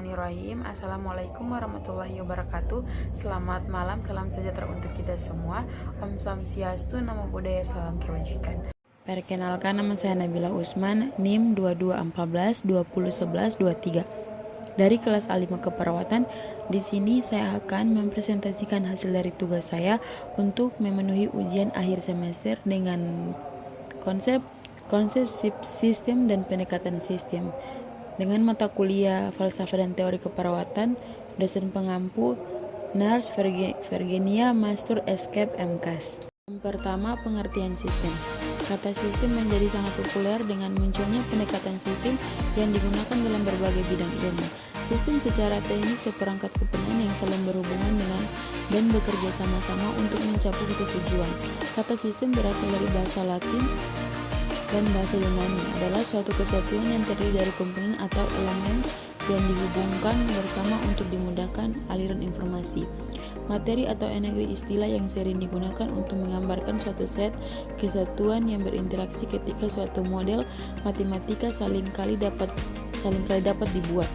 Bismillahirrahmanirrahim. Assalamualaikum warahmatullahi wabarakatuh. Selamat malam, salam sejahtera untuk kita semua. Om Swastiastu, Namo Buddhaya, salam kebajikan. Perkenalkan, nama saya Nabila Usman, NIM 2214 2011 23. Dari kelas A5 keperawatan, di sini saya akan mempresentasikan hasil dari tugas saya untuk memenuhi ujian akhir semester dengan konsep sistem dan pendekatan sistem. Dengan mata kuliah Falsafah dan Teori Keperawatan, dosen pengampu Nurse Virginia Mastur Escape MKAS. Yang pertama, pengertian sistem. Kata sistem menjadi sangat populer dengan munculnya pendekatan sistem yang digunakan dalam berbagai bidang ilmu. Sistem secara teknis seperangkat komponen yang saling berhubungan dengan dan bekerja sama-sama untuk mencapai suatu tujuan. Kata sistem berasal dari bahasa Latin dan bahasa Yunani, adalah suatu kesatuan yang terdiri dari komponen atau elemen yang dihubungkan bersama untuk dimudahkan aliran informasi. Materi atau energi istilah yang sering digunakan untuk menggambarkan suatu set kesatuan yang berinteraksi ketika suatu model matematika salingkali dapat dibuat.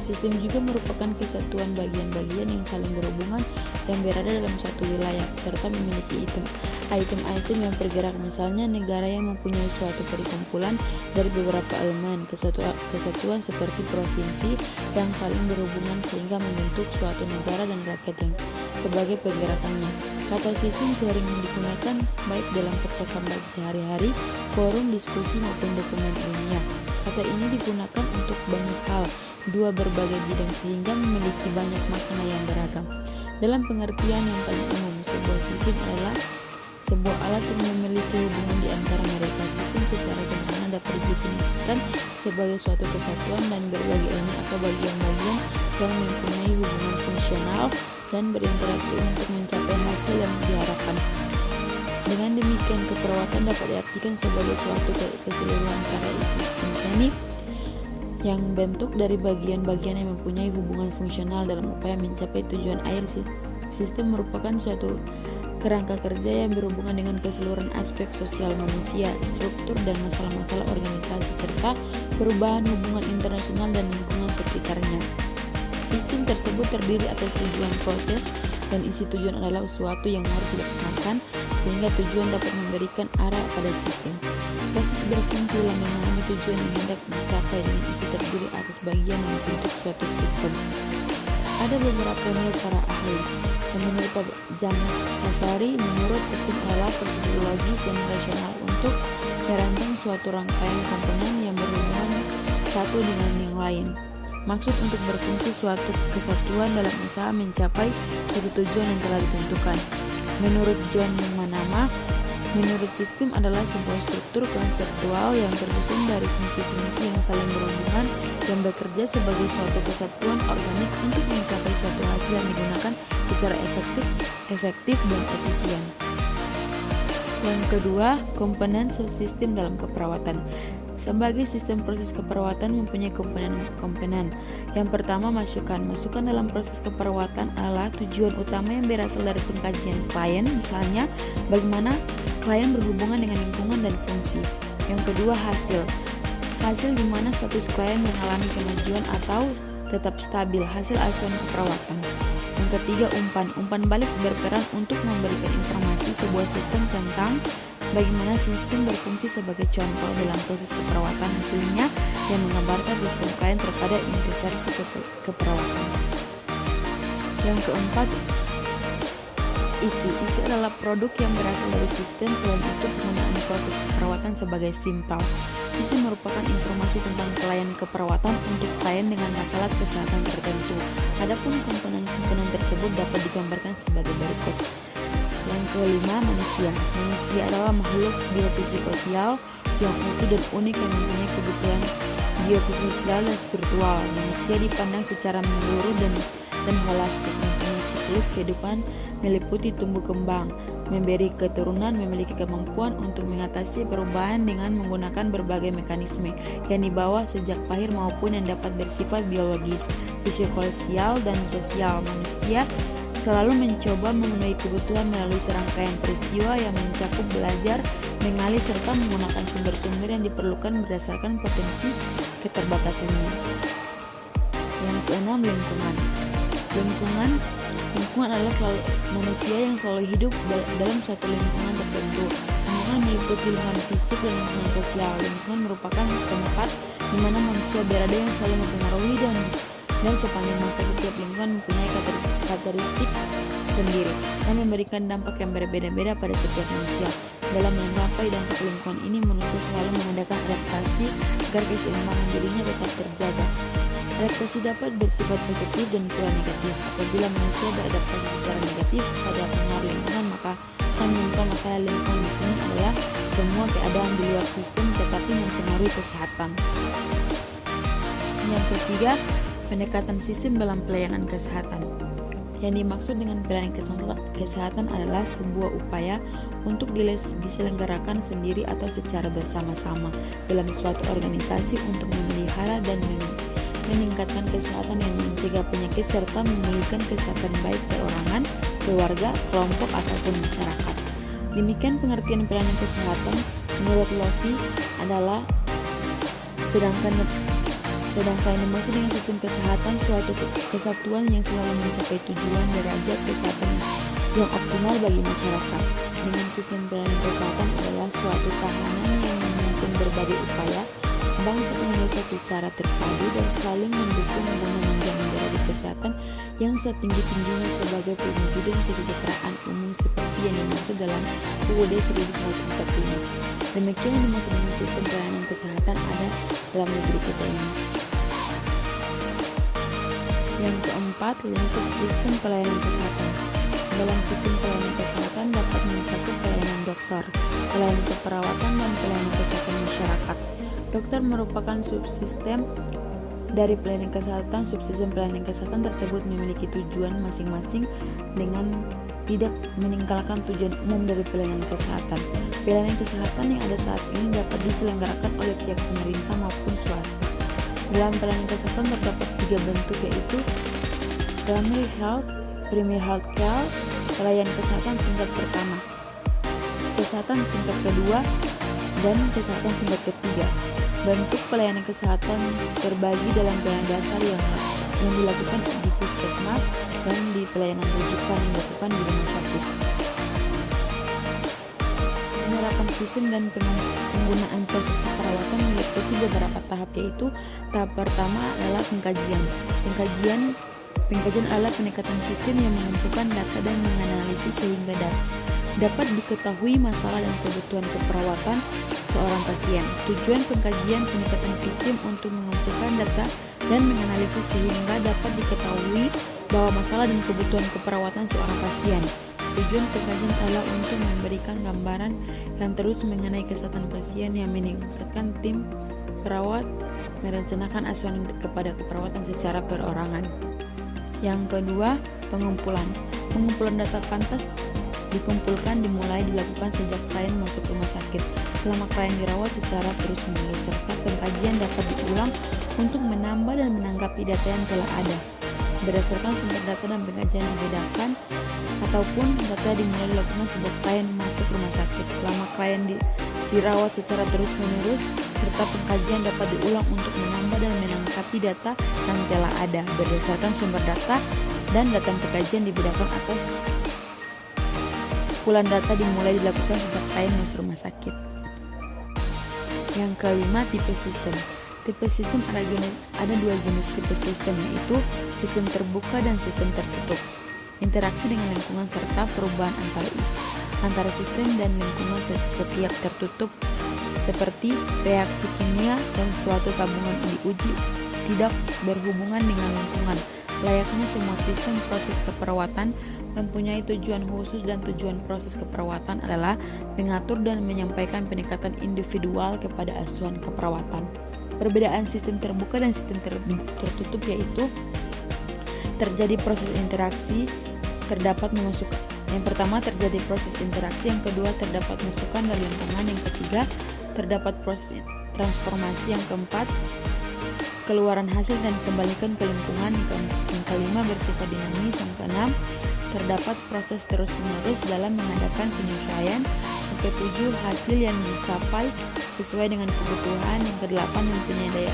Sistem juga merupakan kesatuan bagian-bagian yang saling berhubungan yang berada dalam satu wilayah serta memiliki item-item yang bergerak, misalnya negara yang mempunyai suatu perkumpulan dari beberapa elemen kesatuan seperti provinsi yang saling berhubungan sehingga membentuk suatu negara dan rakyat yang sebagai pergerakannya. Kata sistem sering digunakan baik dalam percakapan sehari-hari, forum diskusi maupun dokumen ilmiah. Kata ini digunakan untuk banyak hal, dua berbagai bidang sehingga memiliki banyak makna yang beragam. Dalam pengertian yang paling umum, sebuah sistem adalah sebuah alat yang memiliki hubungan di antara mereka. Sistem secara sederhana dapat didefinisikan sebagai suatu kesatuan dan berbagai elemen atau bagian-bagian yang mempunyai hubungan fungsional dan berinteraksi untuk mencapai hasil yang diharapkan. Dengan demikian, keperawatan dapat diartikan sebagai suatu keseluruhan karya sistem seni yang bentuk dari bagian-bagian yang mempunyai hubungan fungsional dalam upaya mencapai tujuan akhir. Sistem merupakan suatu kerangka kerja yang berhubungan dengan keseluruhan aspek sosial manusia, struktur dan masalah-masalah organisasi, serta perubahan hubungan internasional dan lingkungan sekitarnya. Sistem tersebut terdiri atas tujuan, proses, dan isi tujuan adalah sesuatu yang harus dilaksanakan sehingga tujuan dapat memberikan arah pada sistem. Proses berfungsi dalam memahami tujuan yang hendak dicapai dengan isi terdiri atas bagian yang membentuk suatu sistem. Ada beberapa menurut para ahli. Menurut James Caffery, menurut sistem adalah prosedur logis dan rasional untuk merancang suatu rangkaian komponen yang berhubungan satu dengan yang lain. Maksud untuk berfungsi suatu kesatuan dalam usaha mencapai suatu tujuan yang telah ditentukan. Menurut John Manama, menurut sistem adalah sebuah struktur konseptual yang tersusun dari fungsi-fungsi yang saling berhubungan yang bekerja sebagai suatu kesatuan organik untuk mencapai suatu hasil yang digunakan secara efektif dan efisien. Yang kedua, komponen subsistem dalam keperawatan. Sebagai sistem proses keperawatan mempunyai komponen. Yang pertama, masukan. Masukan dalam proses keperawatan adalah tujuan utama yang berasal dari pengkajian klien, misalnya bagaimana klien berhubungan dengan lingkungan dan fungsi. Yang kedua, hasil. Hasil di mana status klien mengalami kemajuan atau tetap stabil, hasil asuhan keperawatan. Yang ketiga, umpan. Umpan balik berperan untuk memberikan informasi sebuah sistem tentang bagaimana sistem berfungsi sebagai contoh dalam proses keperawatan, hasilnya yang menggambarkan respon klien terhadap intervensi keperawatan. Yang keempat, isi. Isi adalah produk yang berasal dari sistem. Selain itu, penggunaan proses keperawatan sebagai simpel. Isi merupakan informasi tentang klien keperawatan untuk klien dengan masalah kesehatan tertentu. Adapun komponen-komponen tersebut dapat digambarkan sebagai berikut. Yang kelima, manusia. Manusia adalah makhluk biopsikososial yang utuh dan unik yang mempunyai kebutuhan biopsikososial dan spiritual. Manusia dipandang secara menyeluruh dan holistik, mempunyai siklus kehidupan meliputi tumbuh kembang, memberi keturunan, memiliki kemampuan untuk mengatasi perubahan dengan menggunakan berbagai mekanisme yang dibawa sejak lahir maupun yang dapat bersifat biologis, psikososial, dan sosial. Manusia selalu mencoba memenuhi kebutuhan melalui serangkaian peristiwa yang mencakup belajar, mengalir, serta menggunakan sumber-sumber yang diperlukan berdasarkan potensi keterbatasannya. Yang keenam, lingkungan. Lingkungan adalah manusia yang selalu hidup dalam suatu lingkungan tertentu. Lingkungan meliputi lingkungan fisik dan lingkungan sosial. Lingkungan merupakan tempat di mana manusia berada yang selalu mempengaruhi dan sepanjang masa setiap lingkungan mempunyai karakteristik sendiri dan memberikan dampak yang berbeda-beda pada setiap manusia. Dalam mencapai dampak lingkungan ini, manusia selalu mengadakan adaptasi agar keseimbangan dirinya tetap terjaga. Adaptasi dapat bersifat positif dan pula negatif. Apabila manusia beradaptasi secara negatif pada pengaruh lingkungan, maka akan menemukan masalah lingkungan di sini adalah semua keadaan di luar sistem tetapi mempengaruhi kesehatan. Yang ketiga, pendekatan sistem dalam pelayanan kesehatan. Yang dimaksud dengan pelayanan kesehatan adalah sebuah upaya untuk diselenggarakan sendiri atau secara bersama-sama dalam suatu organisasi untuk memelihara dan meningkatkan kesehatan yang mencegah penyakit serta memulihkan kesehatan baik perorangan, keluarga, kelompok, ataupun masyarakat. Demikian pengertian pelayanan kesehatan menurut Lofi adalah sedangkan dimaksud dengan sistem kesehatan suatu kesatuan yang selalu mencapai tujuan derajat kesehatan yang optimal bagi masyarakat. Dengan sistem pelayanan kesehatan adalah suatu tahanan yang memimpin berbagai upaya bangsa Indonesia secara terpadu dan saling mendukung guna menjamin derajat kesehatan yang setinggi-tingginya sebagai pewujudan kesejahteraan umum seperti yang dimaksud dalam UUD 1945. Demikian yang dimaksud dengan sistem pelayanan kesehatan ada dalam negeri kita ini. Yang keempat, lingkup sistem pelayanan kesehatan. Dalam sistem pelayanan kesehatan dapat mencakup pelayanan dokter, pelayanan keperawatan, dan pelayanan kesehatan masyarakat. Dokter merupakan subsistem dari pelayanan kesehatan. Subsistem pelayanan kesehatan tersebut memiliki tujuan masing-masing dengan tidak meninggalkan tujuan umum dari pelayanan kesehatan. Pelayanan kesehatan yang ada saat ini dapat diselenggarakan oleh pihak pemerintah maupun swasta. Dalam pelayanan kesehatan terdapat 3 bentuk, yaitu primary health, primary health care, pelayanan kesehatan tingkat pertama, kesehatan tingkat kedua, dan kesehatan tingkat ketiga. Bentuk pelayanan kesehatan terbagi dalam pelayanan dasar yang dilakukan di puskesmas dan di pelayanan rujukan yang dilakukan di rumah sakit. Penerapan sistem dan penggunaan proses keperawatan meliputi beberapa tahap, yaitu tahap pertama adalah pengkajian. Pengkajian adalah pendekatan sistem yang mengumpulkan data dan menganalisis sehingga dapat diketahui masalah dan kebutuhan keperawatan seorang pasien. Tujuan pengkajian pendekatan sistem untuk mengumpulkan data dan menganalisis sehingga dapat diketahui bahwa masalah dan kebutuhan keperawatan seorang pasien. Tujuan pengkajian adalah untuk memberikan gambaran yang terus mengenai kesehatan pasien yang meningkatkan tim perawat merencanakan asuhan kepada keperawatan secara perorangan. Yang kedua, pengumpulan. Pengumpulan data pantas dikumpulkan dimulai dilakukan sejak klien masuk rumah sakit, selama klien dirawat secara terus-menerus, serta pengkajian dapat diulang untuk menambah dan menanggapi data yang telah ada. Berdasarkan sumber data dan pengkajian dibedakan ataupun data dimulai dilakukan sejak klien masuk rumah sakit, selama klien dirawat secara terus-menerus, serta pengkajian dapat diulang untuk menambah dan menanggapi data yang telah ada. Berdasarkan sumber data dan data pengkajian dibedakan atas kumpulan data dimulai dilakukan sejak klien masuk rumah sakit. Yang kelima, tipe sistem. Tipe sistem ada 2 jenis tipe sistem, yaitu sistem terbuka dan sistem tertutup. Interaksi dengan lingkungan serta perubahan antara sistem dan lingkungan setiap tertutup seperti reaksi kimia dan suatu tabungan diuji tidak berhubungan dengan lingkungan. Layaknya semua sistem proses keperawatan mempunyai tujuan khusus, dan tujuan proses keperawatan adalah mengatur dan menyampaikan pendekatan individual kepada asuhan keperawatan. Perbedaan sistem terbuka dan sistem tertutup yaitu terjadi proses interaksi, terdapat memasukkan. Yang pertama, terjadi proses interaksi, yang kedua, terdapat masukan dari lingkungan, yang ketiga, terdapat proses transformasi, yang keempat, keluaran hasil dan kembalikan ke lingkungan, yang kelima, bersifat dinamis, yang keenam, terdapat proses terus-menerus dalam mengadakan penyesuaian, yang Ketujuh, hasil yang dicapai sesuai dengan kebutuhan. Yang kedelapan, mempunyai daya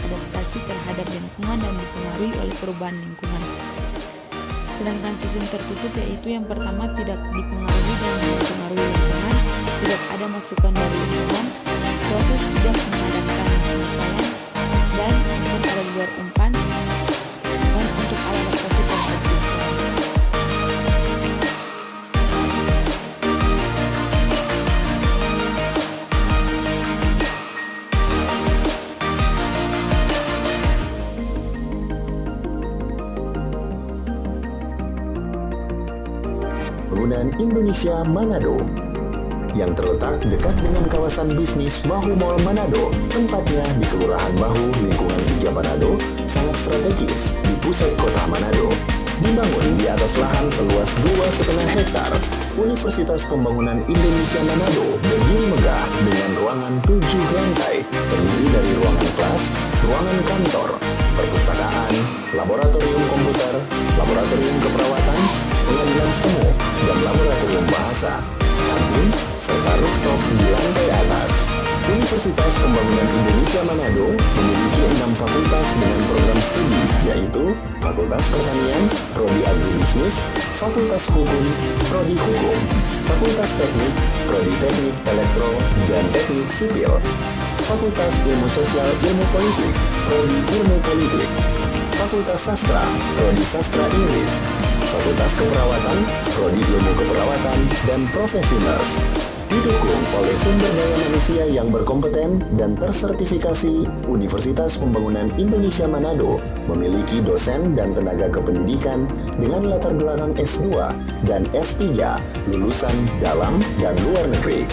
adaptasi terhadap lingkungan dan dipengaruhi oleh perubahan lingkungan. Sedangkan sistem tertutup yaitu yang pertama, tidak dipengaruhi dan dipengaruhi lingkungan, tidak ada masukan dari lingkungan, proses tidak mengadakan penyesuaian, dan umpan ada di luar umpan dan untuk alat adaptasi tersebut. Pembangunan Indonesia Manado yang terletak dekat dengan kawasan bisnis Bahu Mall Manado. Tempatnya di Kelurahan Bahu, lingkungan 3 Manado, sangat strategis di pusat kota Manado. Dibangun di atas lahan seluas 2,5 hektar, Universitas Pembangunan Indonesia Manado berdiri megah dengan ruangan 7 lantai, terdiri dari ruangan kelas, ruangan kantor, perpustakaan, laboratorium komputer, laboratorium keperawatan, pengadilan semu, dan laboratorium bahasa, kantin, serta rooftop di lantai atas. Universitas Pembangunan Indonesia Manado memiliki 6 fakultas dengan program studi, yaitu Fakultas Pertanian, Prodi Agribisnis, Fakultas Hukum, Prodi Hukum, Fakultas Teknik, Prodi Teknik Elektro dan Teknik Sipil, Fakultas Ilmu Sosial Ilmu Politik, Prodi Ilmu Politik, Fakultas Sastra, Prodi Sastra Inggris, Fakultas Keperawatan, Prodi Ilmu Keperawatan, dan Profesi Nurse. Didukung oleh sumber daya manusia yang berkompeten dan tersertifikasi, Universitas Pembangunan Indonesia Manado memiliki dosen dan tenaga kependidikan dengan latar belakang S2 dan S3 lulusan dalam dan luar negeri.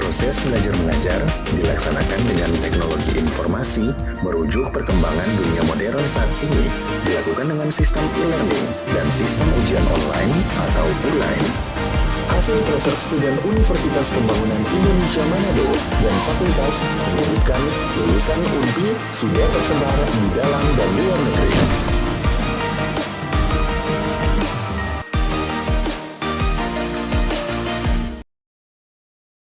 Proses belajar mengajar dilaksanakan dengan teknologi informasi merujuk perkembangan dunia modern saat ini, dilakukan dengan sistem e-learning dan sistem ujian online atau ULAIN. Hasil transfer student Universitas Pembangunan Indonesia Manado dan Fakultas menyebutkan lulusan UNPI sudah tersebar di dalam dan luar negeri.